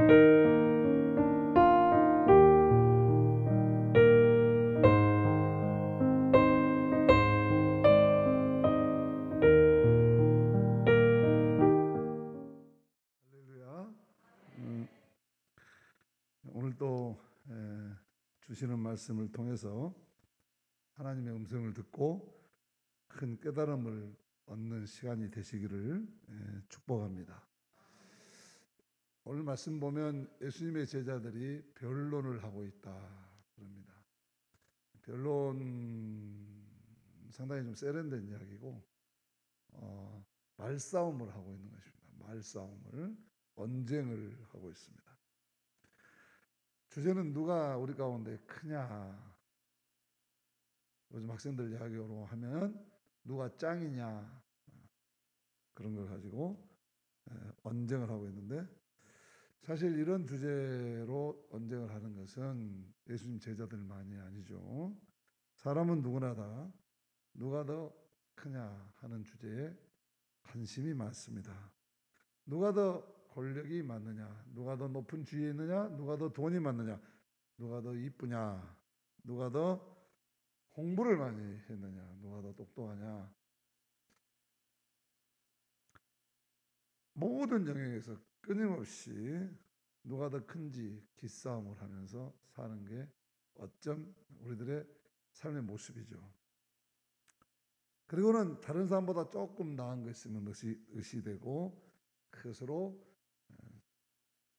할렐루야. 오늘 또 주시는 말씀을 통해서 하나님의 음성을 듣고 큰 깨달음을 얻는 시간이 되시기를 축복합니다. 오늘 말씀 보면 예수님의 제자들이 변론을 하고 있다 그럽니다. 변론 상당히 좀 세련된 이야기고 말싸움을 하고 있는 것입니다. 말싸움을, 언쟁을 하고 있습니다. 주제는 누가 우리 가운데 크냐. 요즘 학생들 이야기로 하면 누가 짱이냐, 그런 걸 가지고 언쟁을 하고 있는데, 사실 이런 주제로 언쟁을 하는 것은 예수님 제자들만이 아니죠. 사람은 누구나 다 누가 더 크냐 하는 주제에 관심이 많습니다. 누가 더 권력이 많느냐, 누가 더 높은 지위에 있느냐, 누가 더 돈이 많느냐, 누가 더 이쁘냐, 누가 더 공부를 많이 했느냐, 누가 더 똑똑하냐. 모든 영역에서 끊임없이 누가 더 큰지 기싸움을 하면서 사는 게 어쩜 우리들의 삶의 모습이죠. 그리고는 다른 사람보다 조금 나은 거 있으면 의시되고 그것으로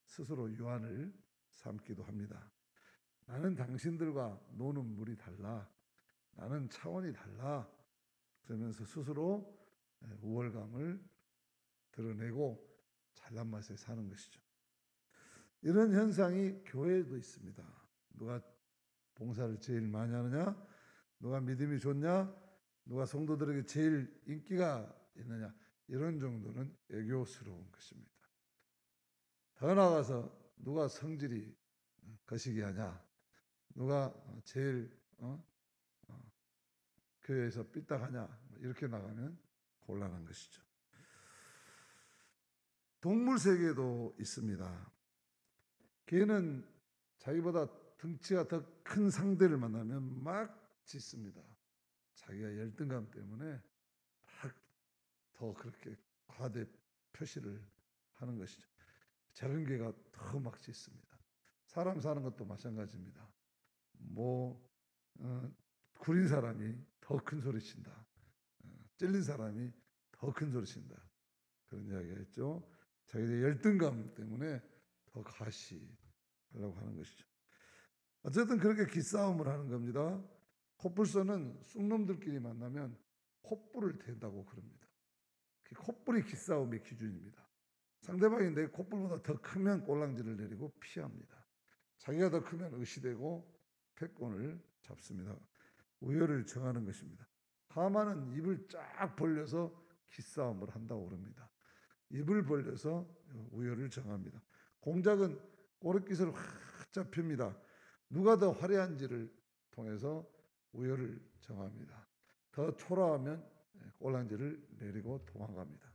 스스로 유한을 삼기도 합니다. 나는 당신들과 노는 물이 달라, 나는 차원이 달라, 그러면서 스스로 우월감을 드러내고 잘난 맛에 사는 것이죠. 이런 현상이 교회에도 있습니다. 누가 봉사를 제일 많이 하느냐, 누가 믿음이 좋냐, 누가 성도들에게 제일 인기가 있느냐, 이런 정도는 애교스러운 것입니다. 더 나아가서 누가 성질이 거시기하냐, 누가 제일 교회에서 삐딱하냐, 이렇게 나가면 곤란한 것이죠. 동물 세계도 있습니다. 개는 자기보다 덩치가 더 큰 상대를 만나면 막 짖습니다. 자기가 열등감 때문에 막 더 그렇게 과대 표시를 하는 것이죠. 작은 개가 더 막 짖습니다. 사람 사는 것도 마찬가지입니다. 구린 사람이 더 큰 소리 친다. 찔린 사람이 더 큰 소리 친다. 그런 이야기가 있죠. 자기의 열등감 때문에 더 가시하려고 하는 것이죠. 어쨌든 그렇게 기싸움을 하는 겁니다. 코뿔소는 쑥놈들끼리 만나면 콧불을 댄다고 그럽니다. 콧불이 기싸움의 기준입니다. 상대방이 내 콧불보다 더 크면 꼴랑지를 내리고 피합니다. 자기가 더 크면 의시되고 패권을 잡습니다. 우열을 정하는 것입니다. 하만은 입을 쫙 벌려서 기싸움을 한다고 그럽니다. 입을 벌려서 우열을 정합니다. 공작은 꼬리깃을 확 잡힙니다. 누가 더 화려한지를 통해서 우열을 정합니다. 더 초라하면 꼴랑지를 내리고 도망갑니다.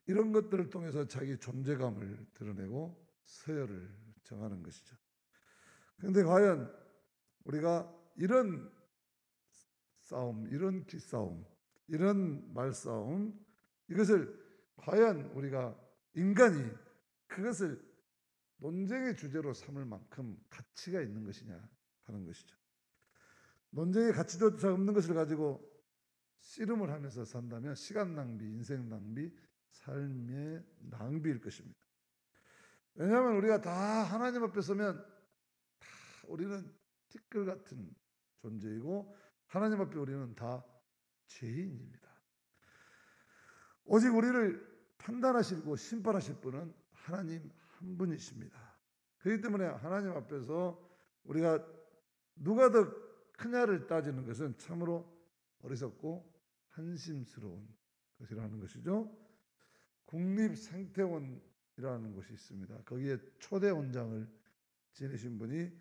이런 것들을 통해서 자기 존재감을 드러내고 서열을 정하는 것이죠. 그런데 과연 우리가 이런 싸움, 이런 기싸움, 이런 말싸움, 이것을 과연 우리가 인간이 그것을 논쟁의 주제로 삼을 만큼 가치가 있는 것이냐 하는 것이죠. 논쟁의 가치조차 없는 것을 가지고 씨름을 하면서 산다면 시간 낭비, 인생 낭비, 삶의 낭비일 것입니다. 왜냐하면 우리가 다 하나님 앞에 서면 다 우리는 티끌 같은 존재이고 하나님 앞에 우리는 다 죄인입니다. 오직 우리를 판단하시고 심판하실 분은 하나님 한 분이십니다. 그렇기 때문에 하나님 앞에서 우리가 누가 더 크냐를 따지는 것은 참으로 어리석고 한심스러운 것이라는 것이죠. 국립생태원이라는 곳이 있습니다. 거기에 초대 원장을 지내신 분이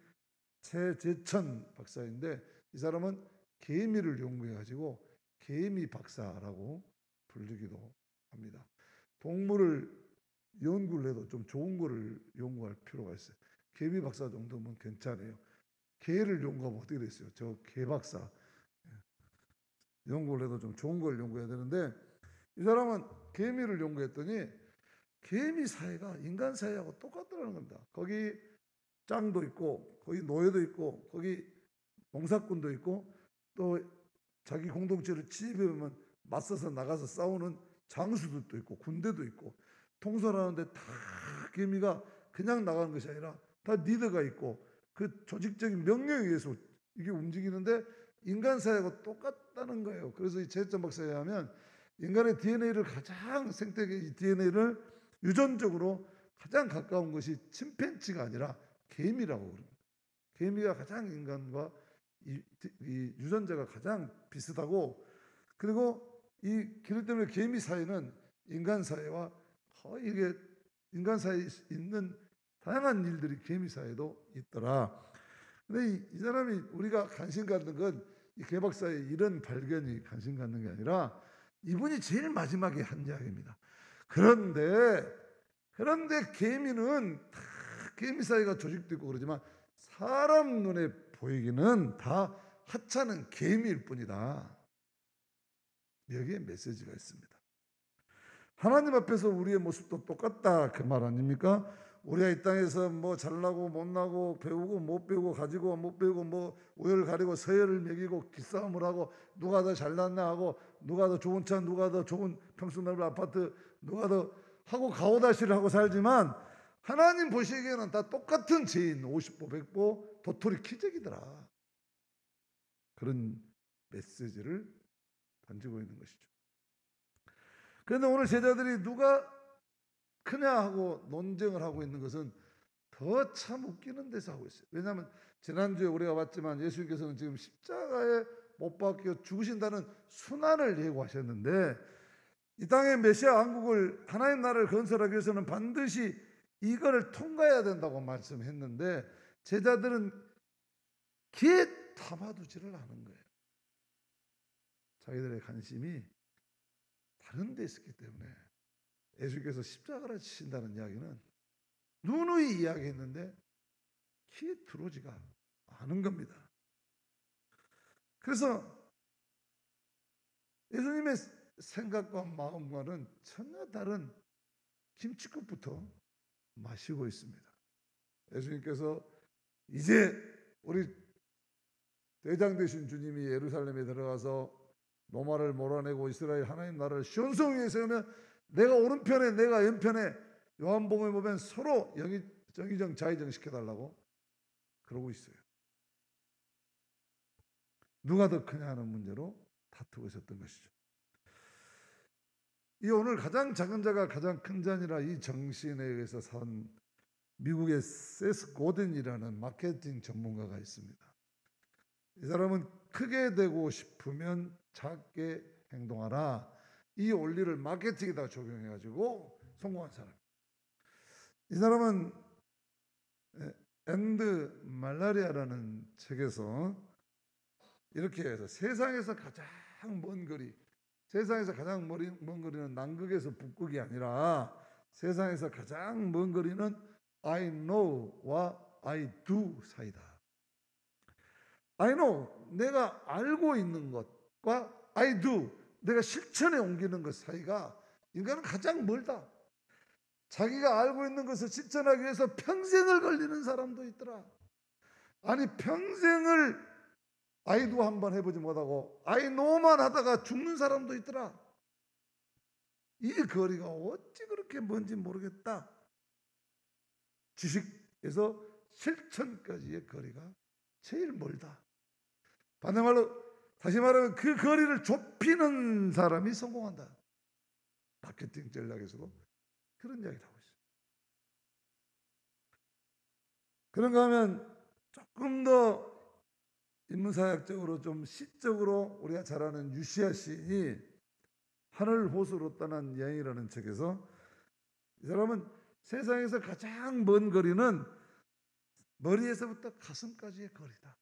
최재천 박사인데, 이 사람은 개미를 연구해가지고 개미 박사라고 불리기도 합니다. 동물을 연구를 해도 좀 좋은 거를 연구할 필요가 있어요. 개미 박사 정도면 괜찮아요. 개를 연구하면 어떻게 됐어요? 저 개 박사 연구를 해도 좀 좋은 걸 연구해야 되는데, 이 사람은 개미를 연구했더니 개미 사회가 인간 사회하고 똑같다는 겁니다. 거기 짱도 있고, 거기 노예도 있고, 거기 농사꾼도 있고, 또 자기 공동체를 침입하면 맞서서 나가서 싸우는 장수들도 있고, 군대도 있고, 통솔하는데 다 개미가 그냥 나가는 것이 아니라 다 리더가 있고, 그 조직적인 명령에 의해서 이게 움직이는데 인간 사회하고 똑같다는 거예요. 그래서 이 제이슨 박사에 하면 인간의 DNA를 가장 생태계의 DNA를 유전적으로 가장 가까운 것이 침팬지가 아니라 개미라고 그럽니다. 개미가 가장 인간과 이 유전자가 가장 비슷하고, 그리고 이 그렇기 때문에 개미 사회는 인간 사회와 거의 이게 인간 사회에 있는 다양한 일들이 개미 사회도 있더라. 근데 이 사람이 우리가 관심 갖는 건 이 개 박사의 이런 발견이 관심 갖는 게 아니라 이분이 제일 마지막에 한 이야기입니다. 그런데 개미는 다 개미 사회가 조직도 있고 그러지만 사람 눈에 보이기는 다 하찮은 개미일 뿐이다. 여기에 메시지가 있습니다. 하나님 앞에서 우리의 모습도 똑같다, 그 말 아닙니까? 우리가 이 땅에서 뭐 잘나고 못나고 배우고 못 배우고 가지고 못 배우고 뭐 우열을 가리고 서열을 매기고 기싸움을 하고 누가 더 잘났나 하고 누가 더 좋은 차, 누가 더 좋은 평수 넓은 아파트, 누가 더 하고 가오다시를 하고 살지만 하나님 보시기에는 다 똑같은 죄인 50보 100보 도토리 키재기더라. 그런 메시지를 던지고 있는 것이죠. 그런데 오늘 제자들이 누가 크냐 하고 논쟁을 하고 있는 것은 더 참 웃기는 데서 하고 있어요. 왜냐하면 지난주에 우리가 봤지만 예수님께서는 지금 십자가에 못 박혀 죽으신다는 순환을 예고하셨는데, 이 땅의 메시아 왕국을 하나님 나라를 건설하기 위해서는 반드시 이거를 통과해야 된다고 말씀했는데 제자들은 귀에 담아두지를 않은 거예요. 자기들의 관심이 다른 데 있었기 때문에 예수께서 십자가를 지신다는 이야기는 누누이 이야기했는데 귀에 들어오지가 않은 겁니다. 그래서 예수님의 생각과 마음과는 전혀 다른 김치국부터 마시고 있습니다. 예수님께서 이제 우리 대장 되신 주님이 예루살렘에 들어가서 로마를 몰아내고 이스라엘 하나님 나라를 시온성 위에 세우면 내가 오른편에 내가 왼편에 요한복음에 보면 서로 정의정 자의정 시켜달라고 그러고 있어요. 누가 더 크냐 하는 문제로 다투고 있었던 것이죠. 이 오늘 가장 작은 자가 가장 큰 자니라 이 정신에 의해서 산 미국의 세스 고든이라는 마케팅 전문가가 있습니다. 이 사람은 크게 되고 싶으면 작게 행동하라, 이 원리를 마케팅에다 적용해가지고 성공한 사람. 이 사람은 엔드 말라리아라는 책에서 이렇게 해서 세상에서 가장 먼 거리, 세상에서 가장 먼 거리는 남극에서 북극이 아니라 세상에서 가장 먼 거리는 I know와 I do 사이다. I know, 내가 알고 있는 것과 I do, 내가 실천에 옮기는 것 사이가 인간은 가장 멀다. 자기가 알고 있는 것을 실천하기 위해서 평생을 걸리는 사람도 있더라. 아니 평생을 I do 한번 해보지 못하고 I know만 하다가 죽는 사람도 있더라. 이 거리가 어찌 그렇게 먼지 모르겠다. 지식에서 실천까지의 거리가 제일 멀다. 반대말로 다시 말하면 그 거리를 좁히는 사람이 성공한다. 마케팅 전략에서도 그런 이야기를 하고 있어요. 그런가 하면 조금 더 인문사역적으로 좀 시적으로 우리가 잘 아는 유시아 시인이 하늘 호수로 떠난 여행이라는 책에서 이 사람은 세상에서 가장 먼 거리는 머리에서부터 가슴까지의 거리다.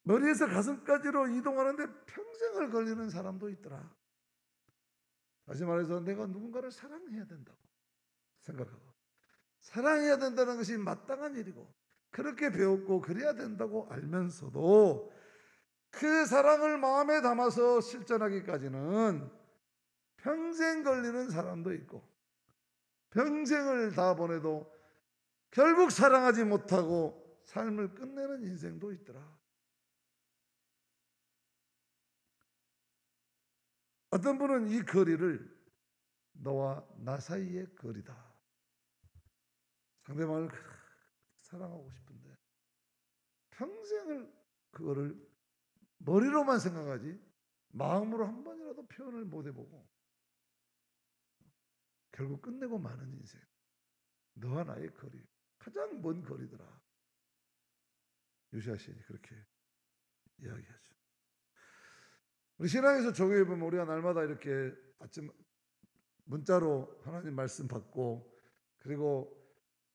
머리에서 가슴까지로 이동하는데 평생을 걸리는 사람도 있더라. 다시 말해서 내가 누군가를 사랑해야 된다고 생각하고, 사랑해야 된다는 것이 마땅한 일이고 그렇게 배웠고 그래야 된다고 알면서도 그 사랑을 마음에 담아서 실천하기까지는 평생 걸리는 사람도 있고, 평생을 다 보내도 결국 사랑하지 못하고 삶을 끝내는 인생도 있더라. 어떤 분은 이 거리를 너와 나 사이의 거리다, 상대방을 사랑하고 싶은데 평생을 그거를 머리로만 생각하지 마음으로 한 번이라도 표현을 못 해보고 결국 끝내고 마는 인생, 너와 나의 거리, 가장 먼 거리더라. 요시야 시인이 그렇게 이야기하죠. 우리 신앙에서 조교회 보면 우리가 날마다 이렇게 아침 문자로 하나님 말씀 받고, 그리고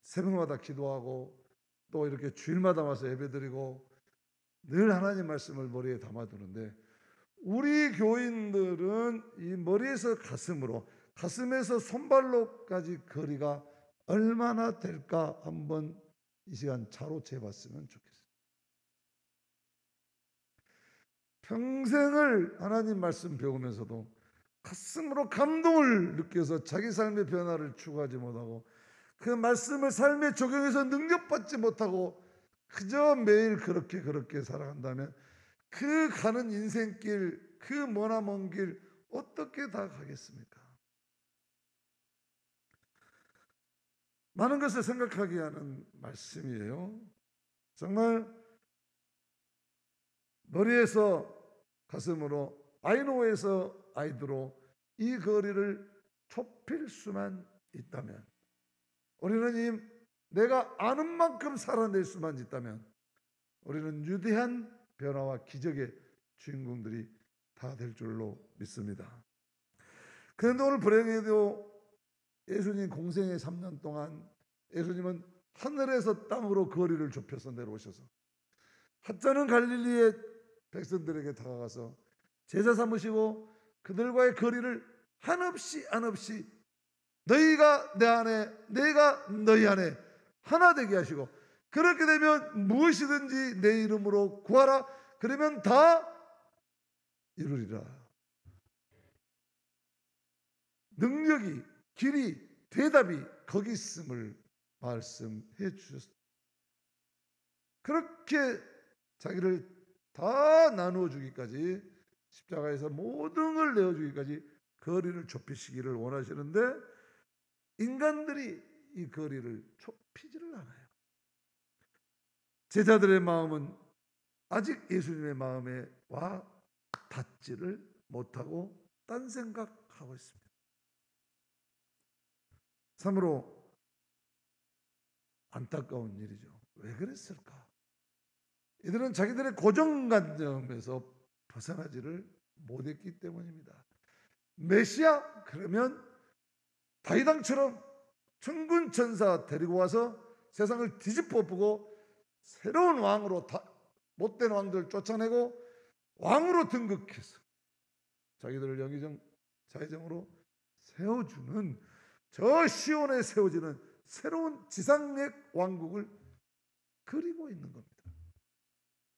새벽마다 기도하고, 또 이렇게 주일마다 와서 예배드리고 늘 하나님 말씀을 머리에 담아두는데, 우리 교인들은 이 머리에서 가슴으로, 가슴에서 손발로까지 거리가 얼마나 될까 한번 이 시간 자로 재봤으면 좋겠어요. 평생을 하나님 말씀 배우면서도 가슴으로 감동을 느껴서 자기 삶의 변화를 추구하지 못하고 그 말씀을 삶에 적용해서 능력받지 못하고 그저 매일 그렇게 살아간다면 그 가는 인생길, 그 머나먼 길 어떻게 다 가겠습니까? 많은 것을 생각하게 하는 말씀이에요. 정말 머리에서 가슴으로, 아이노에서 아이드로 이 거리를 좁힐 수만 있다면, 우리는 이 내가 아는 만큼 살아낼 수만 있다면 우리는 위대한 변화와 기적의 주인공들이 다 될 줄로 믿습니다. 그런데 오늘 불행히도 예수님 공생의 3년 동안 예수님은 하늘에서 땅으로 거리를 좁혀서 내려오셔서 하찮은 갈릴리의 백성들에게 다가가서 제자 삼으시고 그들과의 거리를 한없이 너희가 내 안에 내가 너희 안에 하나 되게 하시고, 그렇게 되면 무엇이든지 내 이름으로 구하라, 그러면 다 이루리라. 능력이, 길이, 대답이 거기 있음을 말씀해 주셨습니다. 그렇게 자기를 다 나누어 주기까지, 십자가에서 모든 걸 내어주기까지 거리를 좁히시기를 원하시는데 인간들이 이 거리를 좁히지를 않아요. 제자들의 마음은 아직 예수님의 마음에 와 닿지를 못하고 딴 생각하고 있습니다. 참으로 안타까운 일이죠. 왜 그랬을까? 이들은 자기들의 고정관념에서 벗어나지를 못했기 때문입니다. 메시아 그러면 다윗왕처럼 천군 천사 데리고 와서 세상을 뒤집어 엎고 새로운 왕으로, 못된 왕들 쫓아내고 왕으로 등극해서 자기들을 영의정 자의정으로 세워주는, 저 시온에 세워지는 새로운 지상의 왕국을 그리고 있는 겁니다.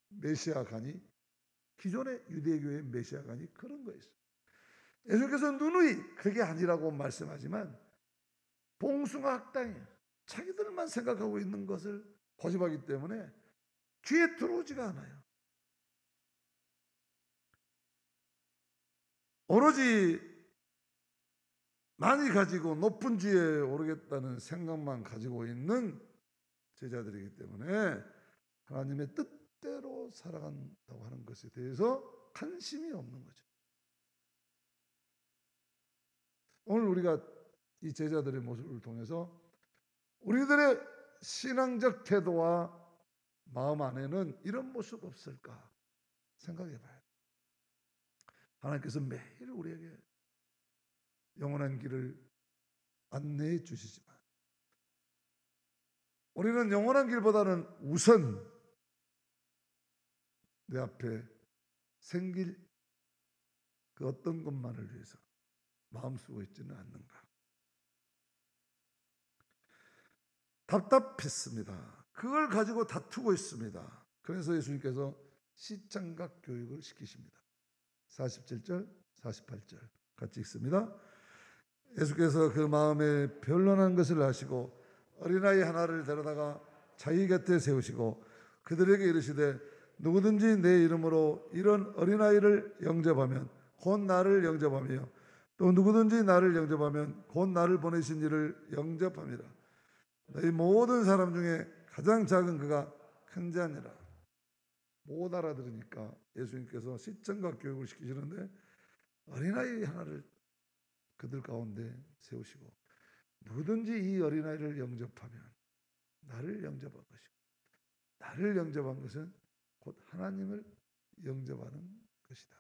메시아관이, 기존의 유대교의 메시아관이 그런 거였어요. 예수께서 누누이 그게 아니라고 말씀하지만 봉숭아 학당에 자기들만 생각하고 있는 것을 고집하기 때문에 귀에 들어오지가 않아요. 오로지 많이 가지고 높은 지에 오르겠다는 생각만 가지고 있는 제자들이기 때문에 하나님의 뜻대로 살아간다고 하는 것에 대해서 관심이 없는 거죠. 오늘 우리가 이 제자들의 모습을 통해서 우리들의 신앙적 태도와 마음 안에는 이런 모습 없을까 생각해 봐요. 하나님께서 매일 우리에게 영원한 길을 안내해 주시지만 우리는 영원한 길보다는 우선 내 앞에 생길 그 어떤 것만을 위해서 마음 쓰고 있지는 않는가. 답답했습니다. 그걸 가지고 다투고 있습니다. 그래서 예수님께서 시청각 교육을 시키십니다. 47절, 48절 같이 읽습니다. 예수께서 그 마음에 변론한 것을 아시고 어린아이 하나를 데려다가 자기 곁에 세우시고 그들에게 이르시되 누구든지 내 이름으로 이런 어린아이를 영접하면 곧 나를 영접하며 또 누구든지 나를 영접하면 곧 나를 보내신 이를 영접함이라. 너희 모든 사람 중에 가장 작은 그가 큰 자니라. 못 알아들으니까 예수님께서 시청각 교육을 시키시는데 어린아이 하나를 그들 가운데 세우시고 누구든지 이 어린아이를 영접하면 나를 영접한 것이고 나를 영접한 것은 곧 하나님을 영접하는 것이다.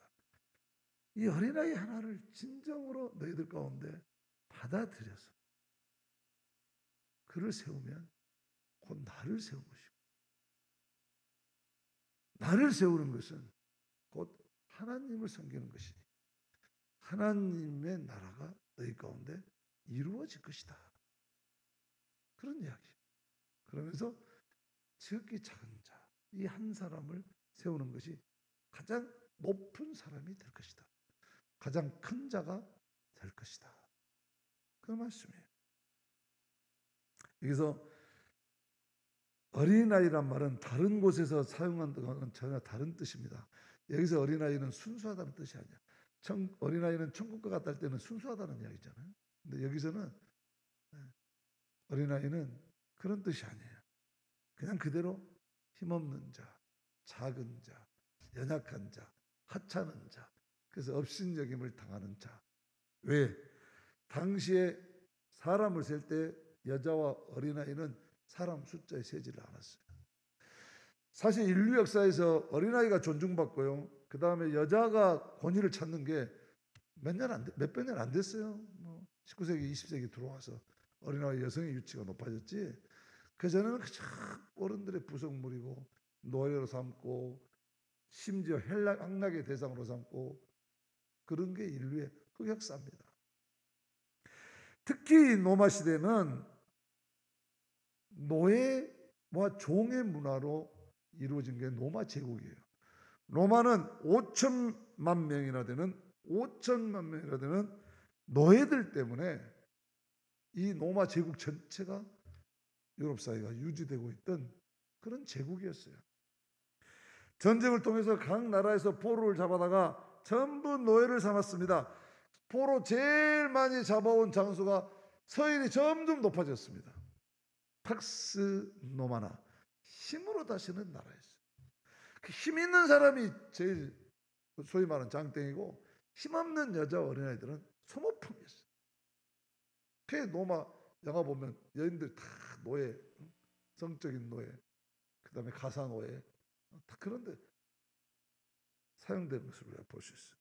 이 어린아이 하나를 진정으로 너희들 가운데 받아들여서 그를 세우면 곧 나를 세운 것이고 나를 세우는 것은 곧 하나님을 섬기는 것이니 하나님의 나라가 너희 가운데 이루어질 것이다. 그런 이야기. 그러면서 지극히 작은 자, 이 한 사람을 세우는 것이 가장 높은 사람이 될 것이다. 가장 큰 자가 될 것이다. 그 말씀이에요. 여기서 어린아이란 말은 다른 곳에서 사용한 것과는 전혀 다른 뜻입니다. 여기서 어린아이는 순수하다는 뜻이 아니야. 어린아이는 천국과 같다 할 때는 순수하다는 이야기잖아요. 근데 여기서는 어린아이는 그런 뜻이 아니에요. 그냥 그대로 힘없는 자, 작은 자, 연약한 자, 하찮은 자, 그래서 업신여김을 당하는 자. 왜? 당시에 사람을 셀 때 여자와 어린아이는 사람 숫자에 세지를 않았어요. 사실 인류 역사에서 어린아이가 존중받고요. 그 다음에 여자가 권위를 찾는 게 몇백 년 안 됐어요. 19세기, 20세기 들어와서 어린아이 여성의 유치가 높아졌지. 그전에는 그저 어른들의 부속물이고 노예로 삼고 심지어 악락의 대상으로 삼고 그런 게 인류의 흑역사입니다. 특히 로마 시대는 노예와 종의 문화로 이루어진 게 로마 제국이에요. 로마는 5천만 명이나 되는 노예들 때문에 이 로마 제국 전체가 유럽 사회가 유지되고 있던 그런 제국이었어요. 전쟁을 통해서 각 나라에서 포로를 잡아다가 전부 노예를 삼았습니다. 포로 제일 많이 잡아온 장수가 서열이 점점 높아졌습니다. 팍스 노마나, 힘으로 다스리는 나라였어요. 그 힘 있는 사람이 제일 소위 말하는 장땡이고 힘없는 여자 어린아이들은 소모품이었어요. 그 로마 영화 보면 여인들 다 노예, 성적인 노예, 그 다음에 가사 노예, 다 그런데 사용된 것을 우리가 볼 수 있어요.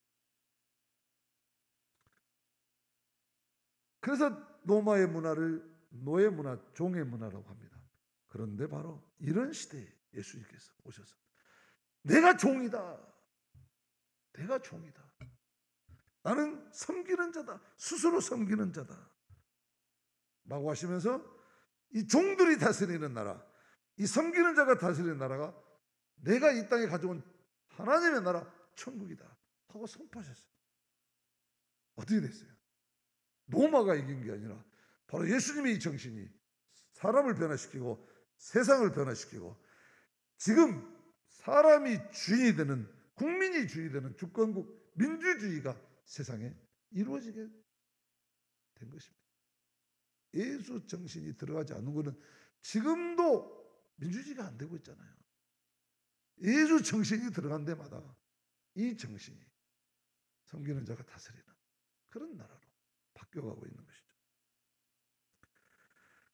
그래서 로마의 문화를 노예 문화, 종의 문화라고 합니다. 그런데 바로 이런 시대에 예수님께서 오셔서 내가 종이다. 내가 종이다. 나는 섬기는 자다. 스스로 섬기는 자다. 라고 하시면서 이 종들이 다스리는 나라, 이 섬기는 자가 다스리는 나라가 내가 이 땅에 가져온 하나님의 나라, 천국이다. 하고 선포하셨어요. 어떻게 됐어요? 로마가 이긴 게 아니라 바로 예수님의 이 정신이 사람을 변화시키고 세상을 변화시키고 지금 사람이 주인이 되는, 국민이 주인이 되는 주권국 민주주의가 세상에 이루어지게 된 것입니다. 예수 정신이 들어가지 않는 것은 지금도 민주주의가 안 되고 있잖아요. 예수 정신이 들어간 데마다 이 정신이 섬기는 자가 다스리는 그런 나라로 바뀌어가고 있는 것이죠.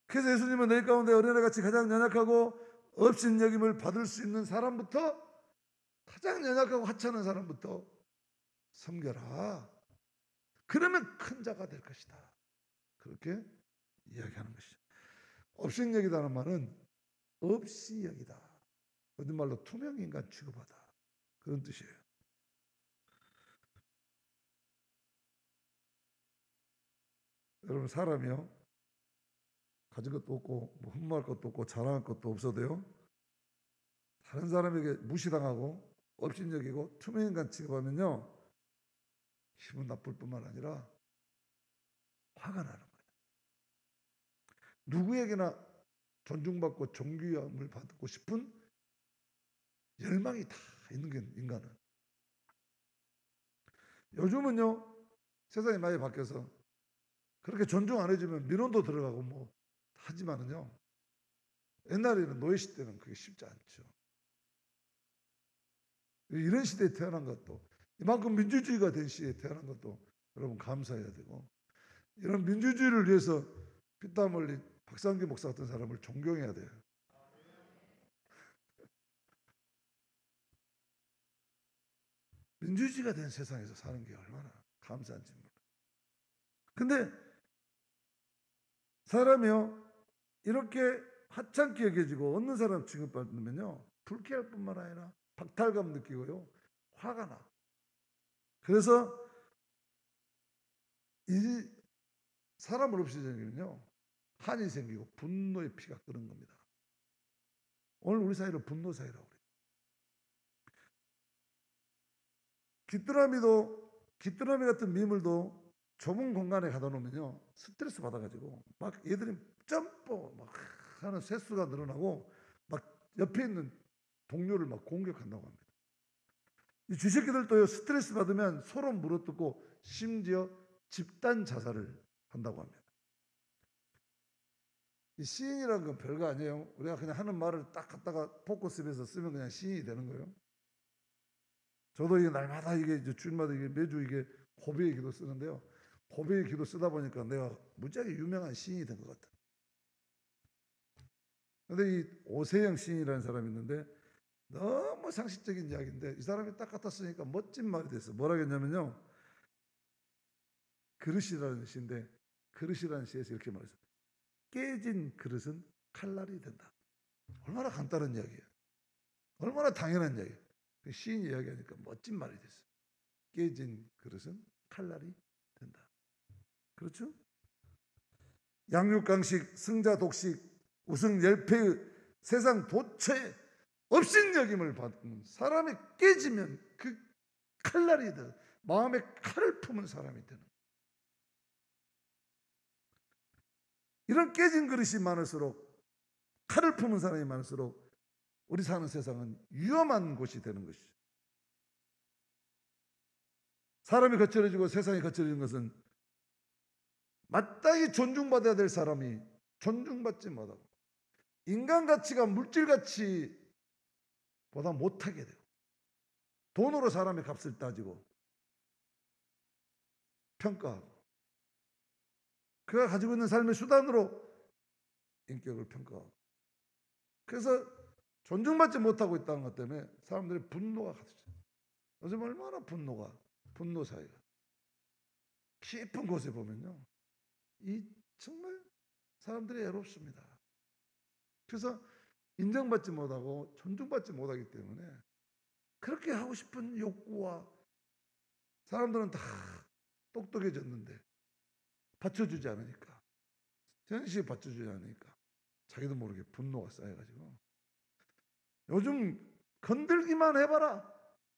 그래서 예수님은 너희 가운데 어린애같이 가장 연약하고 업신여김을 받을 수 있는 사람부터, 가장 연약하고 하찮은 사람부터 섬겨라. 그러면 큰 자가 될 것이다. 그렇게 이야기하는 것이죠. 업신여기다는 말은 없이 여기다. 어떤 말로 투명인간 취급하다. 그런 뜻이에요. 여러분, 사람이요, 가진 것도 없고 뭐 흠모할 것도 없고 자랑할 것도 없어도요, 다른 사람에게 무시당하고 업신여기고 투명인간 취급하면요, 기분 나쁠 뿐만 아니라 화가 나는 거예요. 누구에게나 존중받고 존귀함을 받고 싶은 열망이 다 있는 게 인간은. 요즘은요, 세상이 많이 바뀌어서 그렇게 존중 안 해주면 민원도 들어가고 뭐 하지만은요, 옛날에는 노예시 때는 그게 쉽지 않죠. 이런 시대에 태어난 것도, 이만큼 민주주의가 된 시대에 태어난 것도 여러분 감사해야 되고, 이런 민주주의를 위해서 피땀 흘린 박상규 목사 같은 사람을 존경해야 돼요. 민주주의가 된 세상에서 사는 게 얼마나 감사한지 몰라요. 근데 사람이요, 이렇게 하찮게 여겨지고 없는 사람 취급받으면요, 불쾌할 뿐만 아니라 박탈감 느끼고요, 화가 나. 그래서 이 사람을 없이 생기면요, 한이 생기고 분노의 피가 끓는 겁니다. 오늘 우리 사회를 분노 사회라고 그래요. 귀뚜라미 같은 미물도 좁은 공간에 가다 놓으면요, 스트레스 받아가지고 막 얘들이 점프 막 하는 횟수가 늘어나고 막 옆에 있는 동료를 막 공격한다고 합니다. 이 쥐새끼들도요, 스트레스 받으면 서로 물어뜯고 심지어 집단 자살을 한다고 합니다. 이 시인이라는 건 별거 아니에요. 우리가 그냥 하는 말을 딱 갖다가 포커스에서 쓰면 그냥 시인이 되는 거예요. 저도 이게 날마다 이게 주일마다 이게 매주 이게 고백의 기도 쓰는데요. 고백의 기도 쓰다 보니까 내가 무지하게 유명한 시인이 된 것 같아. 근데 이 오세영 시인이라는 사람이 있는데 너무 상식적인 이야기인데 이 사람이 딱 갖다 쓰니까 멋진 말이 됐어. 뭐라 했냐면요, 그릇이라는 시인데, 그릇이라는 시에서 이렇게 말했어요. 깨진 그릇은 칼날이 된다. 얼마나 간단한 이야기예요. 얼마나 당연한 이야기예요. 그 시인이 이야기하니까 멋진 말이 됐어요. 깨진 그릇은 칼날이 된다. 그렇죠? 양육강식, 승자독식, 우승열패의 세상 도처에 업신여김을 받는 사람이 깨지면 그 칼날이 돼, 마음에 칼을 품은 사람이 되는. 이런 깨진 그릇이 많을수록, 칼을 품은 사람이 많을수록 우리 사는 세상은 위험한 곳이 되는 것이죠. 사람이 거칠어지고 세상이 거칠어진 것은 마땅히 존중받아야 될 사람이 존중받지 못하고 인간 가치가 물질 가치보다 못하게 돼요. 돈으로 사람의 값을 따지고 평가하고 그가 가지고 있는 삶의 수단으로 인격을 평가하고, 그래서 존중받지 못하고 있다는 것 때문에 사람들의 분노가 가득해요. 요즘 얼마나 분노 사회가 깊은 곳에 보면요, 이 정말 사람들이 애롭습니다. 그래서 인정받지 못하고 존중받지 못하기 때문에 그렇게 하고 싶은 욕구와, 사람들은 다 똑똑해졌는데 받쳐주지 않으니까, 현실에 받쳐주지 않으니까 자기도 모르게 분노가 쌓여가지고 요즘 건들기만 해봐라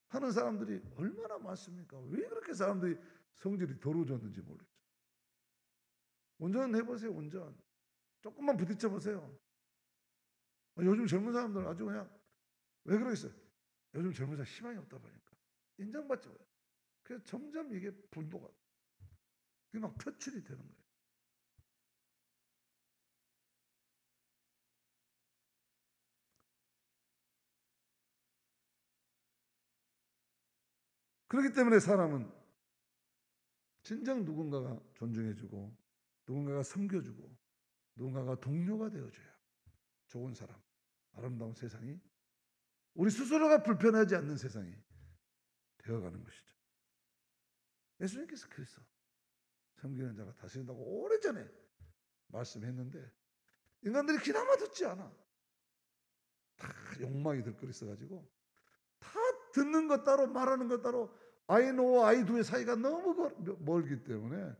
하는 사람들이 얼마나 많습니까? 왜 그렇게 사람들이 성질이 더러워졌는지 모르겠죠. 운전해보세요. 운전 조금만 부딪혀보세요. 요즘 젊은 사람들은 아주 그냥, 왜 그러겠어요? 요즘 젊은 사람 희망이 없다 보니까 인정받지 못해요. 그래서 점점 이게 분노가, 그게 막 표출이 되는 거예요. 그렇기 때문에 사람은 진정 누군가가 존중해주고, 누군가가 섬겨주고, 누군가가 동료가 되어줘야 좋은 사람, 아름다운 세상이, 우리 스스로가 불편하지 않는 세상이 되어가는 것이죠. 예수님께서 그래서 섬기는 자가 다스린다고 오래전에 말씀했는데 인간들이 귀담아 듣지 않아. 다 욕망이 들끓어 있어가지고 다 듣는 것 따로 말하는 것 따로, I know와 I do의 사이가 너무 멀기 때문에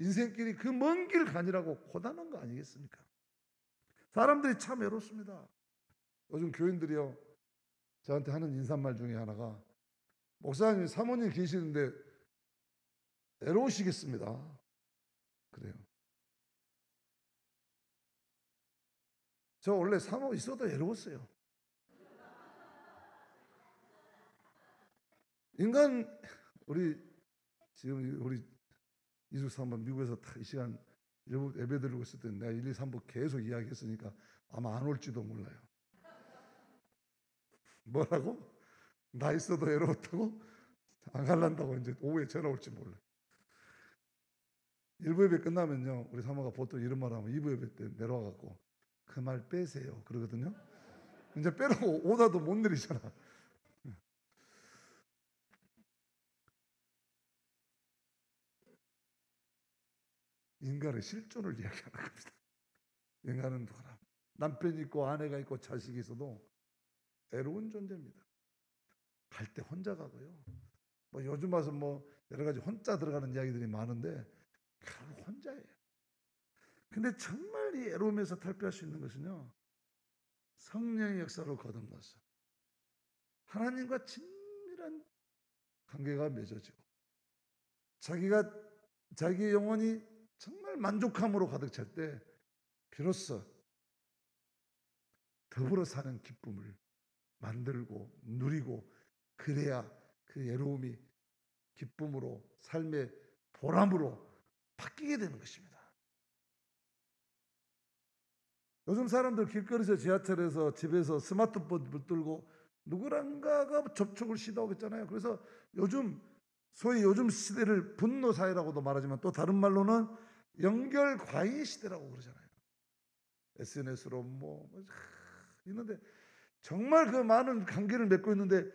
인생길이 그 먼 길 가니라고 고단한 거 아니겠습니까? 사람들이 참 외롭습니다. 요즘 교인들이요, 저한테 하는 인사말 중에 하나가, 목사님 사모님 계시는데 외로우시겠습니다. 그래요. 저 원래 사모 있어도 외로웠어요. 인간, 지금 우리 이숙사 한번 미국에서 이 시간 예배 드리고 있을 때 내가 1, 2, 3부 계속 이야기했으니까 아마 안 올지도 몰라요. 뭐라고? 나 있어도 외로웠다고? 안 갈란다고 이제 오후에 전화 올지 몰라. 1부 예배 끝나면요, 우리 사모가 보통 이런 말 하면 2부 예배 때 내려와갖고 그 말 빼세요 그러거든요. 이제 빼라고 오다도 못 내리잖아. 인간의 실존을 이야기하는 겁니다. 인간은 누구나 남편이 있고 아내가 있고 자식이 있어도 외로운 존재입니다. 갈 때 혼자 가고요. 뭐 요즘 와서 뭐 여러 가지 혼자 들어가는 이야기들이 많은데 결국 혼자예요. 근데 정말 이 외로움에서 탈피할 수 있는 것은요, 성령의 역사로 거듭나서 하나님과 친밀한 관계가 맺어지고 자기 영혼이 정말 만족함으로 가득 찰 때 비로소 더불어 사는 기쁨을 만들고 누리고, 그래야 그 외로움이 기쁨으로, 삶의 보람으로 바뀌게 되는 것입니다. 요즘 사람들 길거리에서, 지하철에서, 집에서 스마트폰 붙들고 누구랑가가 접촉을 시도하고 있잖아요. 그래서 소위 요즘 시대를 분노 사회라고도 말하지만 또 다른 말로는 연결 과잉 시대라고 그러잖아요. SNS로 있는데 정말 그 많은 관계를 맺고 있는데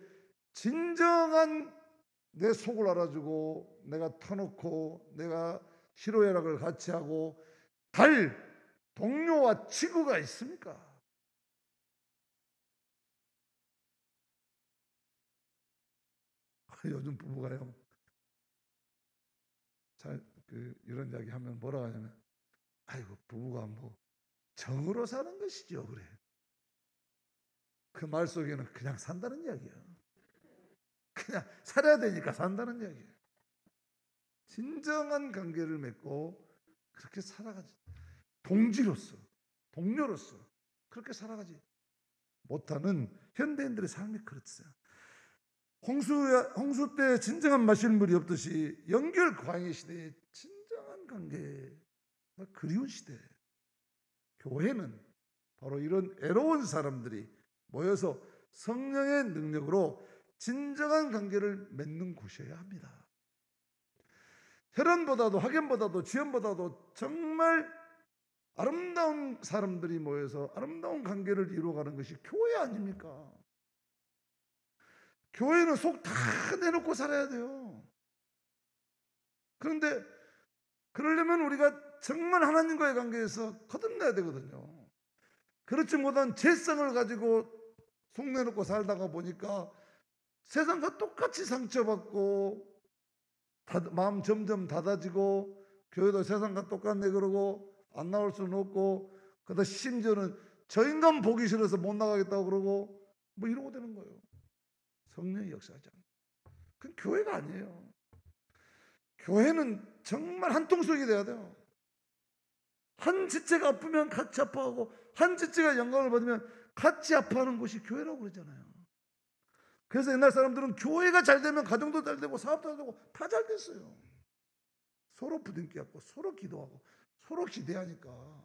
진정한 내 속을 알아주고 내가 터놓고 내가 희로애락을 같이 하고 갈 동료와 친구가 있습니까? 요즘 부부가요, 이런 이야기 하면 뭐라 하냐면, 아이고 부부가 뭐 정으로 사는 것이죠. 그래. 그 말 속에는 그냥 산다는 이야기예요. 그냥 살아야 되니까 산다는 이야기예요. 진정한 관계를 맺고 그렇게 살아가지. 동지로서, 동료로서 그렇게 살아가지 못하는 현대인들의 삶이 그렇어요. 홍수 때 진정한 마실 물이 없듯이 연결 과잉의 시대에 진정한 관계가 그리운 시대, 교회는 바로 이런 애로운 사람들이 모여서 성령의 능력으로 진정한 관계를 맺는 곳이어야 합니다. 혈연보다도 학연보다도 지연보다도 정말 아름다운 사람들이 모여서 아름다운 관계를 이루어가는 것이 교회 아닙니까? 교회는 속 다 내놓고 살아야 돼요. 그런데 그러려면 우리가 정말 하나님과의 관계에서 거듭나야 되거든요. 그렇지 못한 죄성을 가지고 속 내놓고 살다가 보니까 세상과 똑같이 상처받고 마음 점점 닫아지고, 교회도 세상과 똑같네 그러고 안 나올 수는 없고, 그러다 심지어는 저 인간 보기 싫어서 못 나가겠다고 그러고 뭐 이러고 되는 거예요. 성령의 역사하지 않아요. 그건 교회가 아니에요. 교회는 정말 한 통속이 돼야 돼요. 한 지체가 아프면 같이 아파하고, 한 지체가 영광을 받으면 같이 아파하는 곳이 교회라고 그러잖아요. 그래서 옛날 사람들은 교회가 잘 되면 가정도 잘 되고 사업도 잘 되고 다 잘 됐어요. 서로 부둥켜 안고 서로 기도하고 서로 기대하니까.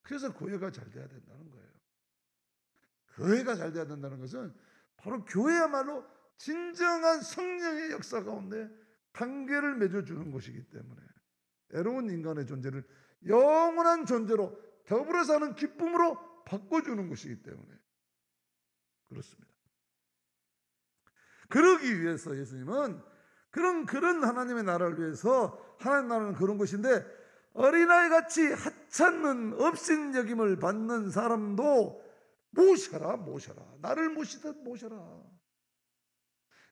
그래서 교회가 잘 돼야 된다는 거예요. 교회가 잘 돼야 된다는 것은 바로 교회야말로 진정한 성령의 역사 가운데 관계를 맺어주는 것이기 때문에, 애로운 인간의 존재를 영원한 존재로 더불어 사는 기쁨으로 바꿔주는 것이기 때문에 그렇습니다. 그러기 위해서 예수님은 그런 하나님의 나라를 위해서, 하나님 나라는 그런 것인데, 어린아이같이 하찮는 업신여김을 받는 사람도 모셔라. 나를 모시듯 모셔라.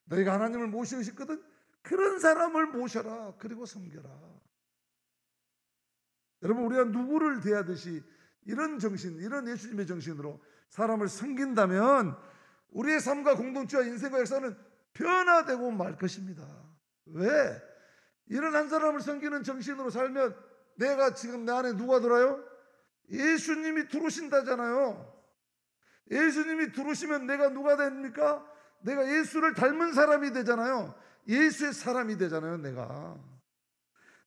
너희가 하나님을 모시고 싶거든 그런 사람을 모셔라. 그리고 섬겨라. 여러분, 우리가 누구를 대하듯이 이런 정신, 이런 예수님의 정신으로 사람을 섬긴다면 우리의 삶과 공동체와 인생과 역사는 변화되고 말 것입니다. 왜? 이런 한 사람을 섬기는 정신으로 살면 내가 지금 내 안에 누가 들어요? 예수님이 들어오신다잖아요. 예수님이 들어오시면 내가 누가 됩니까? 내가 예수를 닮은 사람이 되잖아요. 예수의 사람이 되잖아요.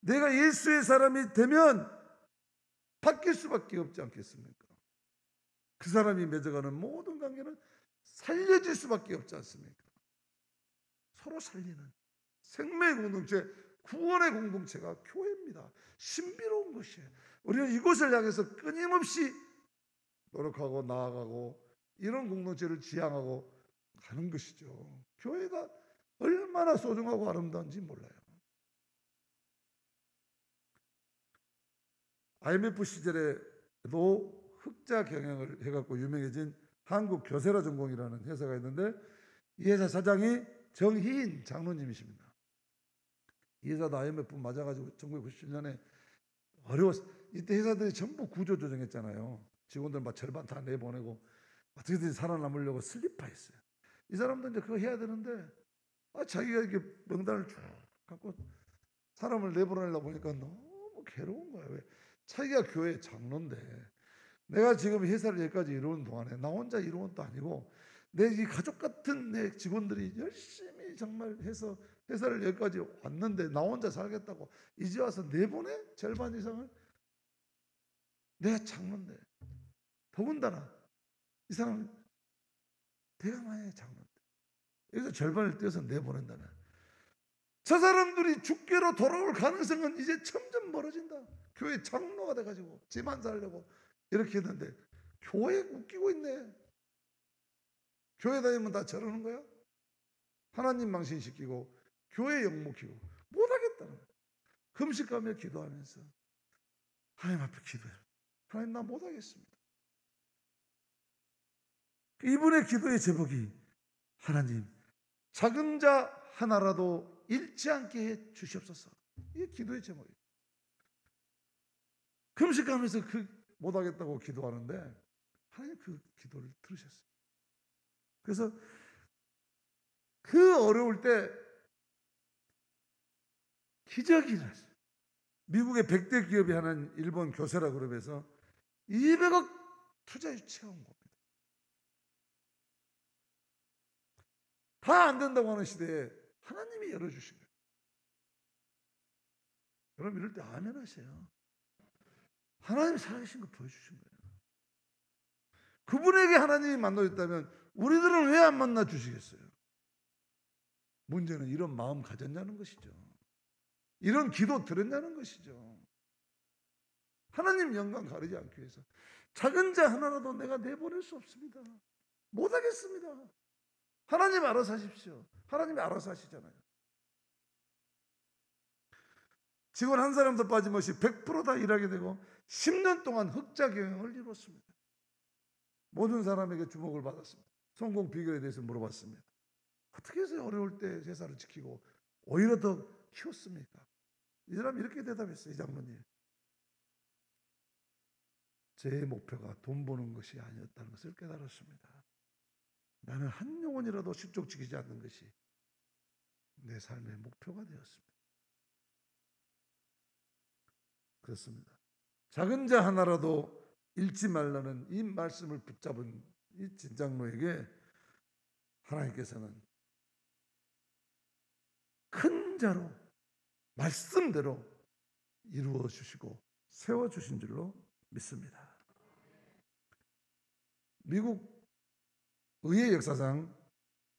내가 예수의 사람이 되면 바뀔 수밖에 없지 않겠습니까? 그 사람이 맺어가는 모든 관계는 살려질 수밖에 없지 않습니까? 서로 살리는 생명의 공동체, 구원의 공동체가 교회입니다. 신비로운 것이에요. 우리는 이곳을 향해서 끊임없이 노력하고 나아가고 이런 공동체를 지향하고 가는 것이죠. 교회가 얼마나 소중하고 아름다운지 몰라요. IMF 시절에도 흑자 경영을 해갖고 유명해진 한국교세라 전공이라는 회사가 있는데 이 회사 사장이 정희인 장로님이십니다. 이 회사도 IMF 맞아가지고 1997년에 어려웠어. 이때 회사들이 전부 구조조정했잖아요. 직원들 막 절반 다 내보내고 어떻게든 살아남으려고 슬리퍼했어요. 이 사람도 이제 그거 해야 되는데 자기가 이렇게 명단을 쭉 갖고 사람을 내보내려고 보니까 너무 괴로운 거야. 왜? 자기가 교회 장로인데 내가 지금 회사를 여기까지 이루는 동안에 나 혼자 이루는 것도 아니고 내 이 가족 같은 내 직원들이 열심히 정말 해서 회사를 여기까지 왔는데 나 혼자 살겠다고 이제 와서 내보내? 절반 이상을? 내가 장로인데 더군다나 이 사람은 대가마의 장로인데 여기서 절반을 떼어서 내보낸다면 저 사람들이 죽게로 돌아올 가능성은 이제 점점 멀어진다. 교회 장로가 돼가지고 집안 살려고 이렇게 했는데 교회 웃기고 있네. 교회 다니면 다 저러는 거야? 하나님 망신시키고 교회 욕먹히고 못하겠다는 거야. 금식하며 기도하면서 하나님 앞에 기도해요. 하나님 나 못하겠습니다. 이분의 기도의 제목이 하나님 작은 자 하나라도 잃지 않게 해 주시옵소서. 이게 기도의 제목이에요. 금식하면서 못하겠다고 기도하는데 하나님 그 기도를 들으셨어요. 그래서 그 어려울 때 기적이 일어났어요. 미국의 100대 기업이 하는 일본 교세라 그룹에서 200억 투자 유치가 온 겁니다. 다 안 된다고 하는 시대에 하나님이 열어주신 거예요. 여러분 이럴 때 아멘 하세요. 하나님이 살아계신 거 보여주신 거예요. 그분에게 하나님이 만나줬다면 우리들은 왜 안 만나 주시겠어요? 문제는 이런 마음 가졌냐는 것이죠. 이런 기도 들었냐는 것이죠. 하나님 영광 가리지 않기 위해서 작은 자 하나라도 내가 내보낼 수 없습니다. 못하겠습니다. 하나님 알아서 하십시오. 하나님이 알아서 하시잖아요. 직원 한 사람도 빠짐없이 100% 다 일하게 되고 10년 동안 흑자 경영을 이뤘습니다. 모든 사람에게 주목을 받았습니다. 성공 비결에 대해서 물어봤습니다. 어떻게 해서 어려울 때 회사를 지키고 오히려 더 키웠습니까? 이 사람이 이렇게 대답했어요. 이 장로님. 제 목표가 돈 버는 것이 아니었다는 것을 깨달았습니다. 나는 한 영혼이라도 실족시키지 않는 것이 내 삶의 목표가 되었습니다. 그렇습니다. 작은 자 하나라도 잃지 말라는 이 말씀을 붙잡은 이 진장로에게 하나님께서는 큰 자로 말씀대로 이루어 주시고 세워 주신 줄로 믿습니다. 미국 의회 역사상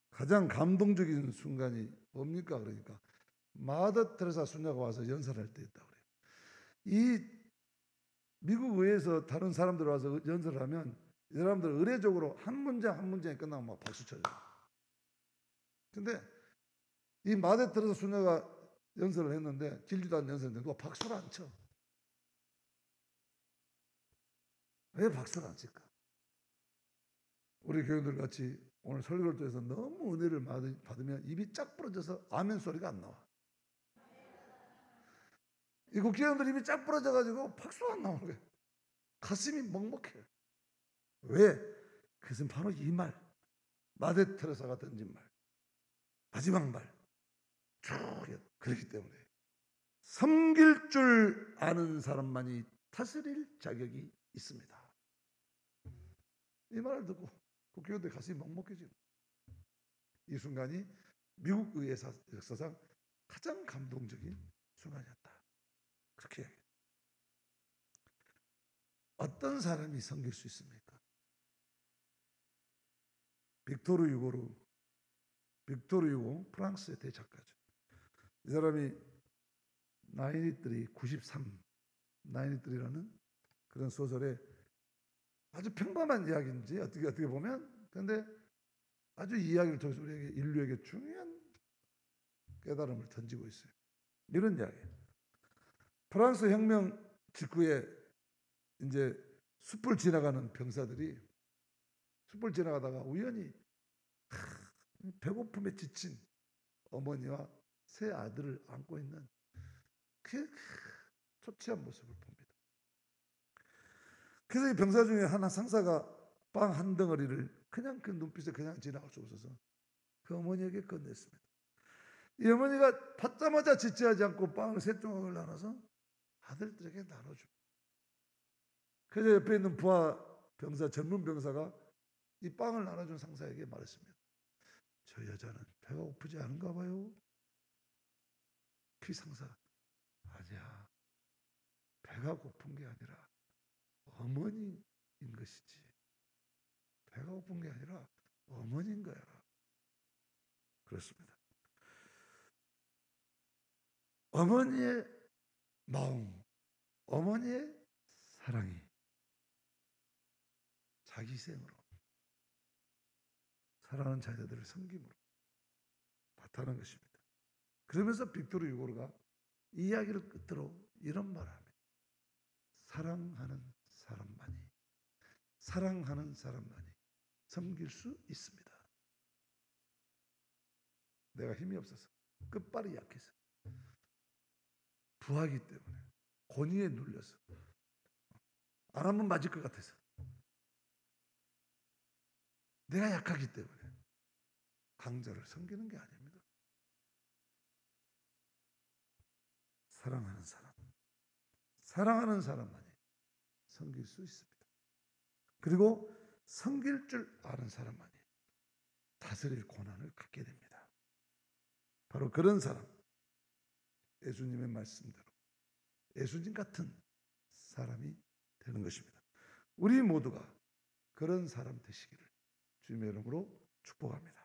가장 감동적인 순간이 뭡니까? 그러니까 마더 테레사 수녀가 와서 연설할 때 있다고 그래요. 이 미국 의회에서 다른 사람들 와서 연설을 하면 이 사람들 의례적으로 한 문장 한 문장이 끝나면 막 박수 쳐줘요. 근데 이 마더 테레사 수녀가 연설을 했는데 길지도 않은 연설인데 누가 박수를 안 쳐. 왜 박수를 안 칠까? 우리 교인들 같이 오늘 설교를 통해서 너무 은혜를 받으면 입이 쫙 부러져서 아멘 소리가 안 나와. 이 국회의원들 입이 쫙 부러져가지고 박수가 안 나오는 거예요. 가슴이 먹먹해요. 왜? 그것은 바로 이 말, 마대 테레사가 던진 말, 마지막 말, 쭉 그렇기 때문에 섬길 줄 아는 사람만이 다스릴 자격이 있습니다. 이 말을 듣고 국회의원들 가슴이 먹먹해지는 이 순간이 미국 의회 역사상 가장 감동적인 순간이었다. 그렇게 이야기해요. 어떤 사람이 섬길 수 있습니까? 빅토르 유고 프랑스의 대작가죠. 이 사람이 93라는 그런 소설에 아주 평범한 이야기인지 어떻게 보면 근데 아주 이야기를 통해서 우리에게 인류에게 중요한 깨달음을 던지고 있어요. 이런 이야기예요. 프랑스 혁명 직후에 이제 숲을 지나가는 병사들이 숲을 지나가다가 우연히 배고픔에 지친 어머니와 세 아들을 안고 있는 그 초췌한 모습을 봅니다. 그래서 이 병사 중에 하나 상사가 빵 한 덩어리를 그냥 그 눈빛에 그냥 지나갈 수 없어서 그 어머니에게 건넸습니다. 이 어머니가 받자마자 지체하지 않고 빵을 세 조각을 나눠서 아들들에게 나눠줍니다. 그래서 옆에 있는 부하 병사, 젊은 병사가 이 빵을 나눠준 상사에게 말했습니다. 저 여자는 배가 고프지 않은가 봐요. 그 상사, 아니야. 배가 고픈 게 아니라 어머니인 것이지. 배가 고픈 게 아니라 어머니인 거야. 그렇습니다. 어머니의 마음, 어머니의 사랑이 자기 희생으로 사랑하는 자녀들을 섬김으로 나타나는 것입니다. 그러면서 빅토르 유고르가 이 이야기를 끝으로 이런 말을 합니다. 사랑하는 사람만이 섬길 수 있습니다. 내가 힘이 없어서 끝발이 약해서 부하기 때문에 권위에 눌려서 안 하면 맞을 것 같아서 내가 약하기 때문에 강자를 섬기는 게 아닙니다. 사랑하는 사람만이 섬길 수 있습니다. 그리고 섬길 줄 아는 사람만이 다스릴 권한을 갖게 됩니다. 바로 그런 사람, 예수님의 말씀대로 예수님 같은 사람이 되는 것입니다. 우리 모두가 그런 사람 되시기를 주님의 이름으로 축복합니다.